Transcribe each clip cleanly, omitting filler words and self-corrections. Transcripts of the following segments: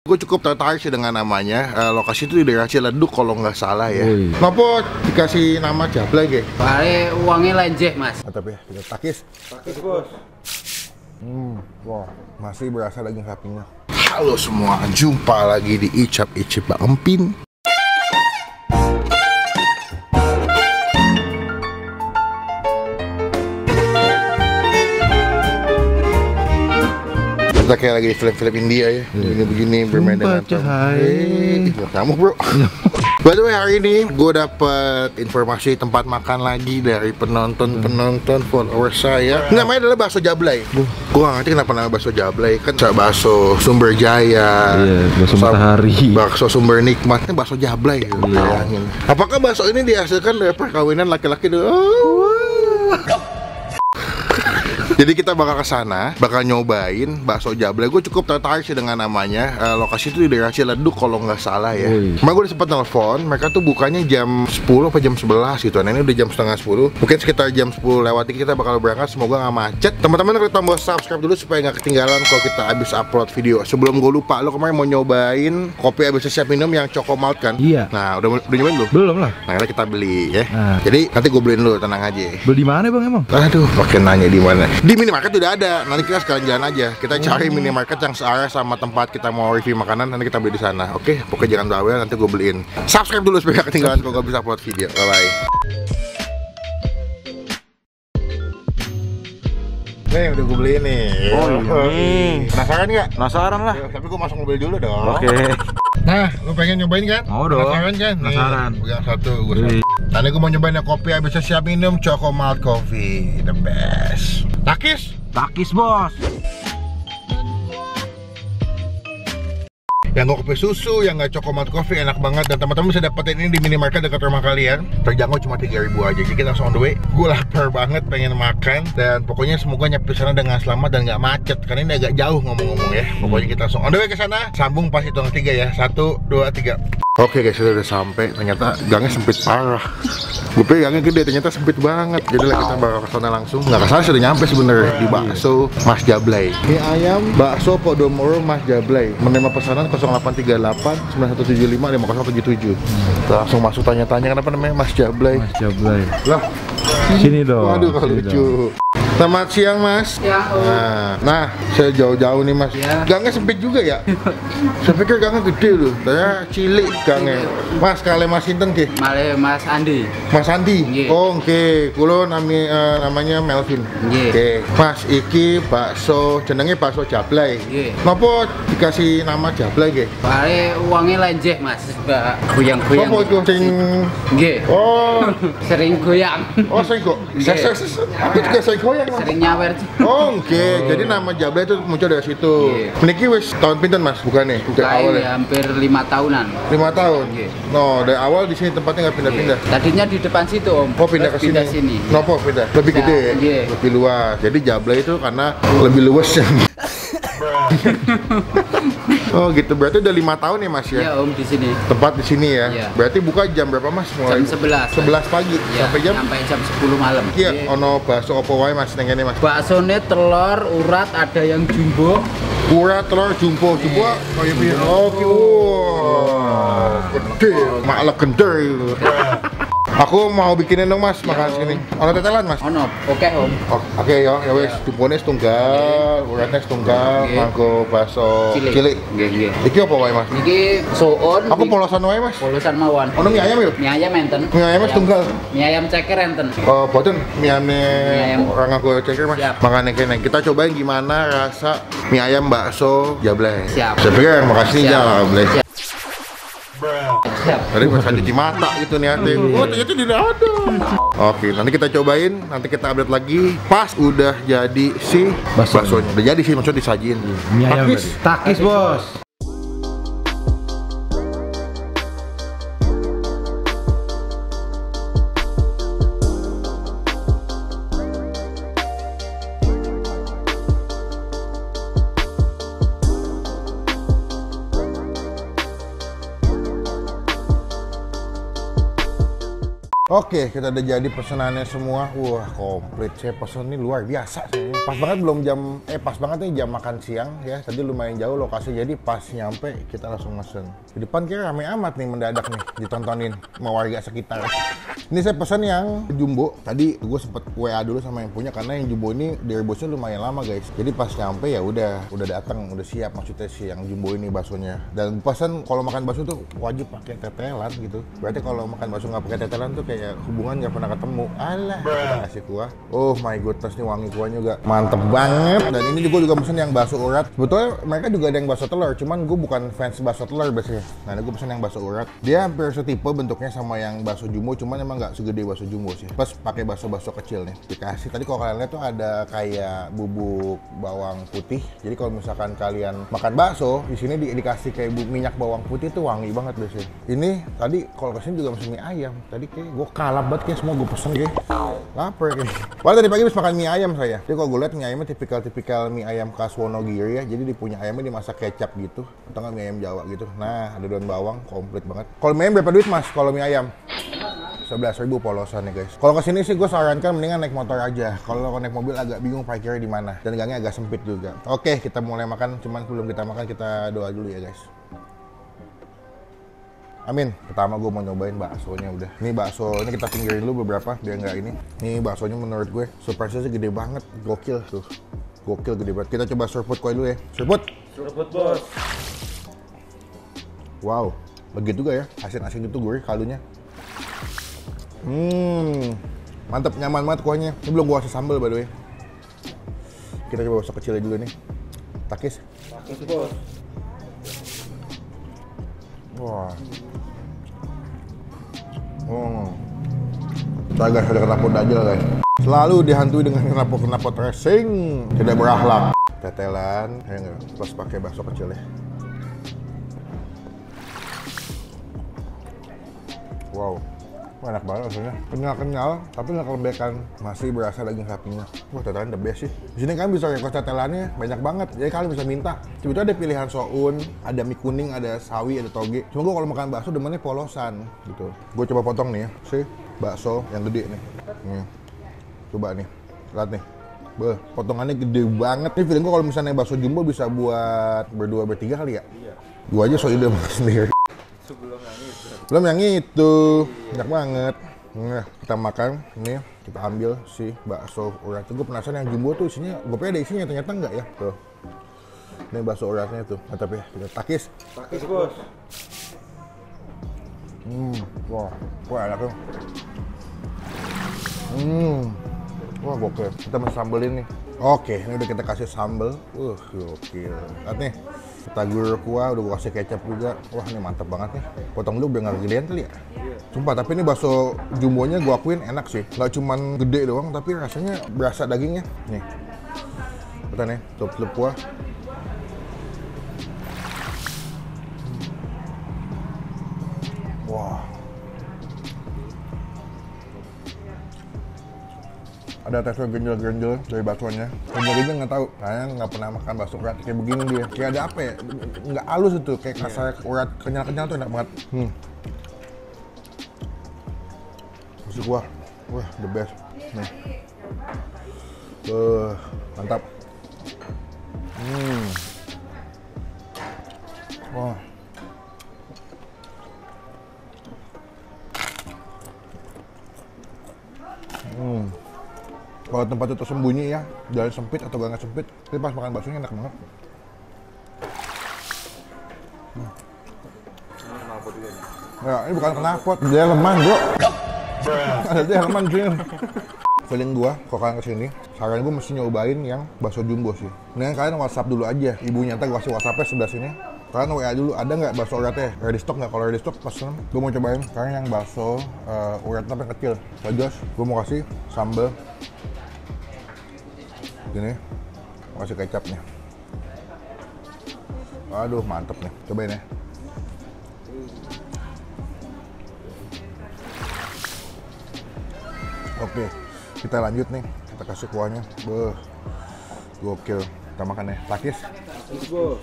Gue cukup tertarik sih dengan namanya. Lokasi itu di daerah Ciledug kalau nggak salah ya. Kenapa dikasih nama Jablay ge? Pare uangnya lenjeh mas. Mantap ya, kita takis. Takis bos. Wah, masih berasa daging sapinya. Halo semua, jumpa lagi di Icap-Icip Bang Empin. Kita kayak lagi di film-film India ya, begini-begini bermain dengan kamu bro. By the way, hari ini gue dapet informasi tempat makan lagi dari penonton follower saya. Namanya adalah bakso Jablay. Gue gak ngerti kenapa namanya bakso Jablay. Kan bakso Sumber Jaya, bakso Matahari, bakso Sumber Nikmat, bakso Jablay gitu. Bayangin. Apakah bakso ini dihasilkan dari perkawinan laki-laki dulu? Jadi kita bakal ke sana, bakal nyobain bakso Jablay. Gue cukup tertarik sih dengan namanya. Lokasi itu di daerah Ciledug kalau nggak salah ya. Cuma gue udah sempet telepon, mereka tuh bukanya jam 10 apa jam 11 gitu. Nah ini udah jam setengah 10. Mungkin sekitar jam 10 lewat kita bakal berangkat. Semoga nggak macet. Teman-teman klik tombol subscribe dulu supaya nggak ketinggalan kalau kita habis upload video. Sebelum gue lupa, lo kemarin mau nyobain kopi habis siap minum yang Choco Malt kan? Iya. Nah udah nyobain belum? Belum lah. Nah kita beli ya. Jadi nanti gue beliin dulu, tenang aja. Beli di mana bang emang? Aduh, pakai nanya di mana? Di minimarket udah ada. Nanti kita sekalian jalan aja. Kita cari minimarket yang searah sama tempat kita mau review makanan. Nanti kita beli di sana. Oke, pokoknya jangan bawel. Nanti gue beliin. Subscribe dulu supaya gak ketinggalan kalau gak bisa upload video. Bye bye. Nih udah gue beliin nih. Oh iya. Penasaran nggak? Penasaran lah. Tapi gue masuk mobil dulu dong. Oke. Nah, lu pengen nyobain kan? Mau dong. Penasaran kan? Penasaran. Pegang satu, gue satu. Nanti gue mau nyobain yang kopi habis siap minum Choco Malt Coffee, the best. Takis? Takis bos. Yang nggak kopi susu, yang nggak Choco Malt Coffee, enak banget. Dan teman-teman bisa dapetin ini di minimarket dekat rumah kalian. Terjangkau cuma 3.000 aja. Jadi kita langsung on the way. Gue lapar banget, pengen makan. Dan pokoknya semoga nyampe sana dengan selamat dan nggak macet. Karena ini agak jauh ngomong-ngomong ya. Pokoknya kita langsung on the way ke sana. Sambung pas hitung 3 ya. 1, 2, 3. Oke guys, kita udah sampai. Ternyata gangnya sempit parah. Gue pikir gangnya gede, ternyata sempit banget. Jadi lah kita bakal kesana langsung. Nggak kesana sudah nyampe sebenarnya di bakso Mas Jablay. Mie ayam bakso Podomoro Mas Jablay. Menerima pesanan 0838 9175 5077. Kita langsung masuk tanya-tanya kenapa namanya Mas Jablay. Mas Jablay. Lah, sini dong. waduh kalau lucu. Selamat siang mas. Ya, nah, saya jauh-jauh nih mas. Ya. Gangnya sempit juga ya. Saya pikir gangnya gede loh. Saya cilik gangnya. Mas, kali mas Sinten ke? Male Mas Andi. Mas Andi. Nggih. Oh, oke. Kulo namanya Melvin. Nggih. Oke. Mas, iki bakso jenenge bakso Jablay. Nggih. Napa dikasih nama Jablay ge? Pare uangnya lenjeh mas. Mbak goyang-goyang. Apa itu sing? Nggih. Oh, Sering goyang. oh sing kok. Nggih. Aku juga sing goyang. Mas. Sering nyawer. Oh, oke. Jadi nama Jablay itu muncul dari situ. Iya. Meniki wis tahun pinten Mas? Bukannya? Dari awal ya? Hampir 5 tahunan. 5 tahun. Iya. No, dari awal di sini tempatnya nggak pindah-pindah. Tadinya di depan situ om. Oh, pindah ke Terus pindah sini. sini. Nopo pindah? Lebih Nah, gede ya? iya. Lebih luas. Jadi Jablay itu karena lebih luas ya. Oh gitu, berarti udah 5 tahun ya Mas ya? Iya om di sini. Tempat di sini ya? Iya. Berarti buka jam berapa Mas? Mulai Jam 11. 11 pagi Iya, sampai jam? sampai jam 10 malam. Iya, ono bakso opo wae Mas neng kene Mas? Baksonya telur, urat, ada yang jumbo. Urat, telur, jumbo, Iya. kayak piye? Oke, wow, gede, malah gender itu. Aku mau bikinin dong Mas, makan sini. Ono tetelan Mas? Ono, oke om. Oh, oke ya wes, jumbone setunggal, uratnya setunggal, Oke. mangko bakso cilik. Nggih, nggih. Iki apa wae Mas? Iki soon. Aku polosan wae Mas. polosan mawon. Ono mie ayam ya? Mie ayam enten. Mie ayamnya setunggal. Mie ayam ceker enten. Oh, boten mie ayam ayam. orang aku ceker Mas. Siap. Makanya kene kita cobain gimana rasa mie ayam bakso Jablay. Siap. Saya pikir makasih Siap. Jablay. Siap. Siap. Tadi pas cuci mata gitu nih hati. Oh ternyata tidak ada. Oke, nanti kita cobain, nanti kita update lagi. Pas udah jadi si baksonya. Udah jadi sih, maksudnya disajin. Mie ayam Takis. berarti. Takis bos. Oke, kita udah jadi pesenannya semua. Wah, komplit. Saya pesen ini luar biasa sih. Pas banget belum jam, pas banget nih jam makan siang ya. Tadi lumayan jauh lokasi, jadi pas nyampe kita langsung mesen. Di depan kira rame amat nih mendadak nih, ditontonin sama warga sekitar. Ini saya pesan yang jumbo. Tadi gue sempet WA dulu sama yang punya karena yang jumbo ini direbusnya lumayan lama guys. Jadi pas nyampe ya udah datang, udah siap maksudnya sih yang jumbo ini baksonya. Dan pesan kalau makan bakso tuh wajib pakai tetelan gitu. Berarti kalau makan bakso nggak pakai tetelan tuh kayak hubungan nggak pernah ketemu. Alah, kita kasih kuah. Oh my goodness, nih wangi kuahnya juga mantep banget. Dan ini juga pesen yang bakso urat. Sebetulnya mereka juga ada yang bakso telur, cuman gue bukan fans bakso telur biasanya. Nah, gue pesen yang bakso urat. Dia hampir setipe bentuknya sama yang bakso jumbo, cuman emang nggak segede bakso jumbo sih. Plus pakai bakso kecil nih. Dikasih tadi kalau kalian lihat tuh ada kayak bubuk bawang putih. Jadi kalau misalkan kalian makan bakso, di sini dikasih kayak minyak bawang putih tuh wangi banget biasanya. Ini tadi kalau kesini juga pesen mie ayam. Tadi kayak gue kalap banget kayak semua gue pesen kayak lapar kayak. Padahal tadi pagi habis makan mie ayam saya. Jadi kalau gue lihat mie ayamnya tipikal mie ayam khas Wonogiri ya. Jadi punya ayamnya dimasak kecap gitu, atau nggak mie ayam Jawa gitu. Nah, ada daun bawang komplit banget. Kalau mie ayam berapa duit mas? Kalau mie ayam 11.000 polosan ya guys. Kalau kesini sih gue sarankan mendingan naik motor aja. Kalau naik mobil agak bingung parkirnya di mana dan gangnya agak sempit juga. Oke, kita mulai makan. Cuman sebelum kita makan kita doa dulu ya guys. Amin. Pertama gue mau nyobain baksonya udah. Ini bakso ini kita pinggirin dulu beberapa biar nggak ini. Ini baksonya menurut gue surprise-nya sih gede banget, gokil tuh. Gokil gede banget. Kita coba serput kue dulu ya. Serput. Serput bos. Wow, begitu juga ya. Asin-asin gitu gurih kaldunya. Mantep, nyaman banget kuahnya. Ini belum gua kasih sambal by the way. Kita coba bakso kecilnya dulu nih. Takis. Takis bos. Wah. Guys, ada knalpot aja guys. Selalu dihantui dengan knalpot racing. Tidak berakhlak. Tetelan, ya enggak? Plus pakai bakso kecil ya. Wow. Wah, enak banget rasanya. Kenyal-kenyal, tapi nggak kelembekan. Masih berasa daging sapinya. Wah, tetelan the best sih. Di sini kalian bisa request tetelannya banyak banget. Jadi kalian bisa minta. Sebetulnya ada pilihan soun, ada mie kuning, ada sawi, ada toge. Cuma gue kalau makan bakso demennya polosan gitu. Gue coba potong nih ya. Sih, bakso yang gede nih. Nih. Coba nih. Lihat nih. Beuh, potongannya gede banget. Ini feeling gue kalau misalnya bakso jumbo bisa buat berdua bertiga kali ya. Iya. Gue aja so ide makan sendiri. Belum yang itu, enak banget. Nah, kita makan, ini kita ambil si bakso urat. Gue penasaran yang jumbo tuh isinya, gue pengen ada isinya, ternyata enggak ya. Tuh, ini bakso uratnya tuh, mantap ya. Kita takis. Takis bos. Wah enak tuh. Wah gokil. Kita masih sambelin nih. Oke, ini udah kita kasih sambel. Gokil. Lihat nih. Kita gurih kuah, udah gue kasih kecap juga. Wah, ini mantep banget nih. Potong dulu biar nggak gedean kali ya. Sumpah, tapi ini bakso jumbonya gue akuin enak sih. Nggak cuman gede doang, tapi rasanya berasa dagingnya. Nih, kita nih, celup kuah. Wah. Ada tekstur genjel-genjel dari baksonya. Genjel-genjel nggak tahu, saya nggak pernah makan bakso urat kayak begini dia. Kayak ada apa ya? Nggak halus itu, kayak kasar urat kenyal-kenyal tuh enak banget. Masih kuah, wah the best. Nih, mantap. Wah. Kalau tempat itu tersembunyi ya, jalan sempit atau gang sempit, tapi pas makan baksonya enak banget. Ya, ini bukan knalpot, dia leman bro. Ada dia leman sih. Feeling gua, kalau kalian kesini, saran gua mesti nyobain yang bakso jumbo sih. Mendingan kalian WhatsApp dulu aja, ibunya ntar gua kasih WhatsAppnya sebelah sini. Kalian WA dulu, ada nggak bakso uratnya? Ready stock nggak? Kalau ready stock pesen. Gue mau cobain sekarang yang bakso uratnya yang kecil. Jos, gue mau kasih sambal. Gini, mau kasih kecapnya. Aduh, mantep nih. Cobain ya. Oke, kita lanjut nih. Kita kasih kuahnya. Beuh, gokil. Kita makan ya. Takis. Bos.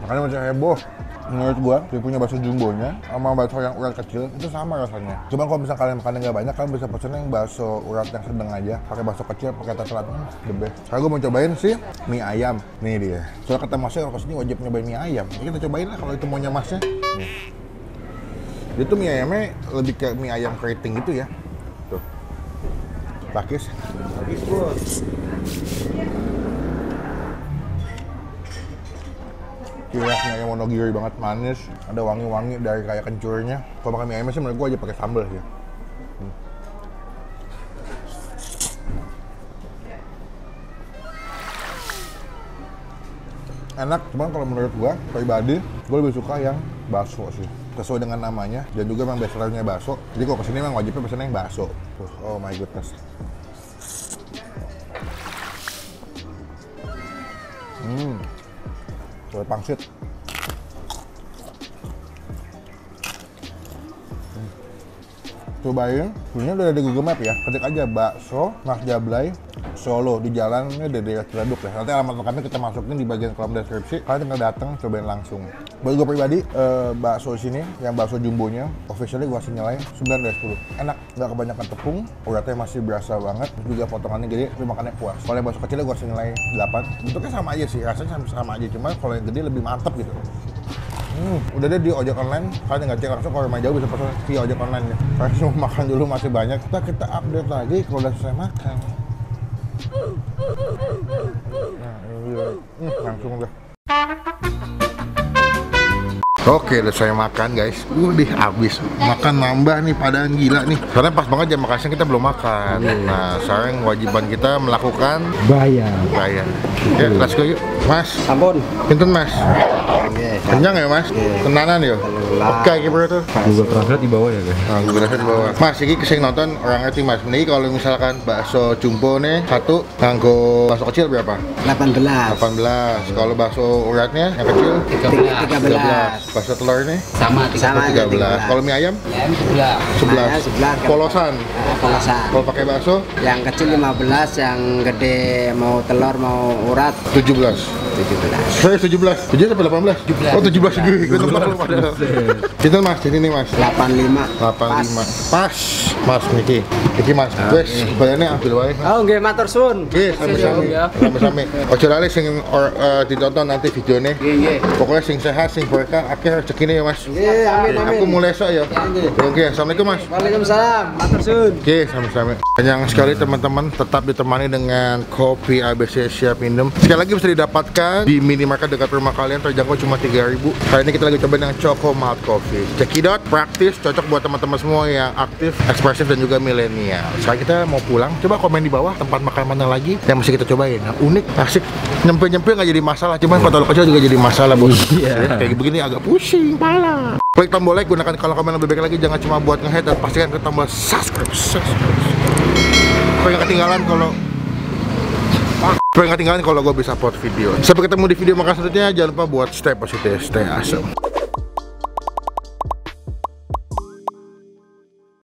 Makanya masih heboh. Menurut gua, dia punya bakso jumbonya sama bakso yang urat kecil itu sama rasanya. Cuma kalau misalnya kalian makannya nggak banyak, kalian bisa pesen yang bakso urat yang sedang aja. Pakai bakso kecil, pakai tetelan, the best. Sekarang gua mau cobain sih mie ayam. Nih dia. Soalnya kata masnya kalau kesini wajib nyobain mie ayam. Jadi kita cobain lah kalau itu maunya masnya. Nih. Dia tuh mie ayamnya lebih kayak mie ayam keriting gitu ya. Tuh. Pakis. Pakis bos. Kirasnya yang Wonogiri banget, manis, ada wangi-wangi dari kayak kencurnya. Kalau makan mie ayam sih menurut gua aja pakai sambal sih. Enak, cuman kalau menurut gua pribadi, gua lebih suka yang bakso sih. Sesuai dengan namanya dan juga memang bestsellernya bakso. Jadi kalau kesini memang wajibnya pesan yang bakso. Tuh, oh my goodness. Soal pangsit. Cobain, ini udah ada di Google Map ya. Ketik aja bakso Mas Jablay Solo di jalannya di daerah Ciledug ya. Nanti alamat lengkapnya kita masukin di bagian kolom deskripsi. Kalian tinggal datang, cobain langsung. Buat gue pribadi, bakso sini yang bakso jumbonya, officially gue kasih nilai 9 dari 10. Enak, nggak kebanyakan tepung, uratnya masih berasa banget, juga potongannya gede, tapi makannya puas. Kalau yang bakso kecilnya gue kasih nilai 8. Bentuknya sama aja sih, rasanya sama aja, cuma kalau yang gede lebih mantep gitu. Udah deh di ojek online, kalian nggak cek langsung kalau rumah jauh bisa pesan via ojek online ya. Kalian cuma makan dulu masih banyak, kita update lagi kalau udah selesai makan. Nah, ini langsung udah. Oke, udah saya makan guys. Habis. Makan nambah nih, padahal gila nih. Karena pas banget jam makan siang kita belum makan. Nah, sekarang kewajiban kita melakukan bayar. Ya, let's go yuk. Mas. Ampun. Pinten Mas. Kenyang ya Mas? Tenanan ya? Oke, gimana tuh? Google Translate di bawah ya guys. Nah, Google Translate di bawah. Mas, ini kesing nonton orang ngerti Mas. Ini kalau misalkan bakso jumbo nih satu, nganggo bakso kecil berapa? 18. 18. Kalau bakso uratnya yang kecil 13. Bakso telur ini Sama 13. Kalau mie ayam ayam 11. 11. Polosan. Polosan. Kalau pakai bakso Yang kecil 15, yang gede mau telur mau urat 17. 17. Saya 17. 17 sampai 18. 17. Oh, 17 juga. Gue lupa padahal. Itu Mas, ini nih Mas. 85. 85. Pas. Mas Niki. Iki Mas. Wes, bayannya ambil wae. Oh, nggih matur suwun. Oke, sami-sami. Sami-sami. Ojo lali sing ditonton nanti videonya. Nggih. Pokoknya sing sehat, sing berkah, akhir rezekine ya Mas. Nggih, amin amin. Aku mulai esok ya. Oke, assalamualaikum Mas. Waalaikumsalam. Matur suwun. Oke, sama-sama. Kenyang sekali teman-teman, tetap ditemani dengan kopi ABC siap minum. Sekali lagi bisa didapatkan di minimarket dekat rumah kalian, terjangkau cuma 3.000. Kali ini kita lagi coba dengan Choco Malt Coffee. Cekidot, praktis, cocok buat teman-teman semua yang aktif, ekspresif dan juga milenial. Sekarang kita mau pulang, coba komen di bawah tempat makan mana lagi yang mesti kita cobain. Nah, unik, asik, nyempil-nyempil nggak jadi masalah, cuman kalau terlalu kecil juga jadi masalah bos. Kayak begini agak pusing, pala. Klik tombol like, gunakan kalau komen lebih baik lagi, jangan cuma buat nge-head dan pastikan ke tombol subscribe. Supaya nggak ketinggalan kalau gue bisa upload video. Sampai ketemu di video makan selanjutnya. Jangan lupa buat stay positif, stay awesome.